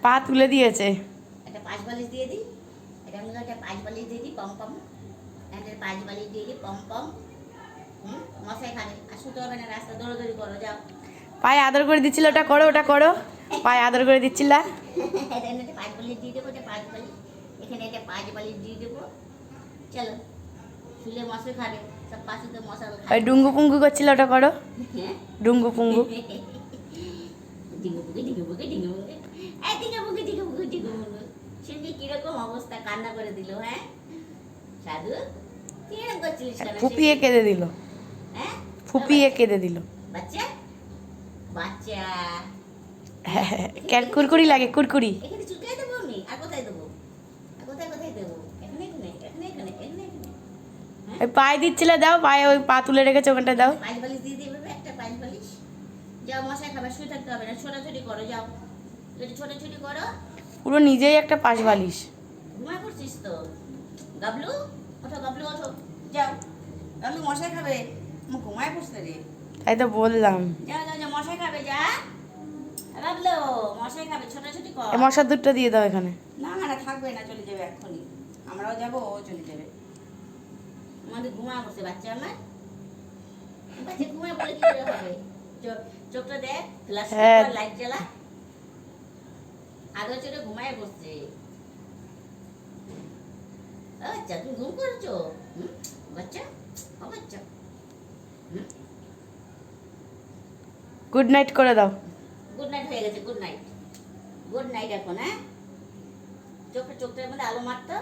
পা তুলে দিয়েছে। একটা পাঁচ বালিশ দিয়ে দিই, এটা আমি একটা পাঁচ বালিশ দিয়ে দিই, পম পম, একটা পাঁচ বালিশ দিয়ে দিই, পম পম। মশাই খাবে, আর শুতে হবে না, রাস্তা দৌড়াদৌড়ি করো, যাও। পায়ে আদর করে দিচ্ছিল, ওটা করো, ওটা করো। পায়ে আদর করে দিচ্ছিল। এখানে একটা পাঁচ বালিশ দিয়ে দেবো, এটা পাঁচ বালিশ, এখানে একটা পাঁচ বালিশ দিয়ে দেবো। চলো, শুলে মশাই খাবে, সব পাশে তো মশা ওই ডুঙ্গু পুঙ্গু করছিল, ওটা করো। হ্যাঁ, ডুঙ্গু পুঙ্গু। ডিঙ্গু বুকে ডিঙ্গু বুকে ডিঙ্গু বুকে, এই ডিঙ্গু বুকে ডিঙ্গু বুকে ডিঙ্গু বুকে। শুনবি কিরকম অবস্থা, কান্না করে দিল। হ্যাঁ সাধু, কিরকম করছিলিস কেন? ফুপিয়ে কেঁদে দিল, হ্যাঁ, ফুপিয়ে কেঁদে দিল। বাচ্চা বাচ্চা, কেন কুরকুরি লাগে, কুরকুরি। এখানে চুলকাই দেবো আমি, আর কোথায় দেবো, আর কোথায় কোথায় দেবো? এখানে এখানে এখানে এখানে এখানে এখানে। ওই পায়ে দিচ্ছিলে, দাও। পায়ে ওই পা তুলে রেখেছে, ওখানটা দাও। পাঁচ বালিশ দিয়ে দিবে, একটা পাঁচ বালিশ। যাও, মশাই খাবার, শুয়ে থাকতে হবে না, ছোটাছুটি করো, যাও, যদি ছোটাছুটি করো। পুরো নিজেই একটা পাশ বালিশ। ঘুমায় পড়ছিস তো। গাবলু, ওঠো গাবলু, ওঠো, যাও। গাবলু মশাই খাবে, ঘুমায় পড়ছে রে। তাই তো বললাম। যাও যাও যাও, মশাই খাবে, যা। গাবলু মশাই খাবে, ছোটাছুটি কর। এই মশার দুধটা দিয়ে দাও এখানে। না না, থাকবে না, চলে যাবে এক্ষুনি। আমরাও যাবো, ও চলে যাবে। আমাদের ঘুমায় পড়ছে বাচ্চা আমার। বাচ্চা ঘুমায় পড়লে কি করে হবে? চোখটা দেখ, ফ্ল্যাশ হ্যাঁ। লাইট জ্বালা। আদর চোখে ঘুমায় পড়ছে। আচ্ছা, তুমি ঘুম করছো? বাচ্চা, ও বাচ্চা। গুড নাইট করে দাও। গুড নাইট হয়ে গেছে, গুড নাইট। গুড নাইট এখন, হ্যাঁ? চোখটার মধ্যে আলো মারতো।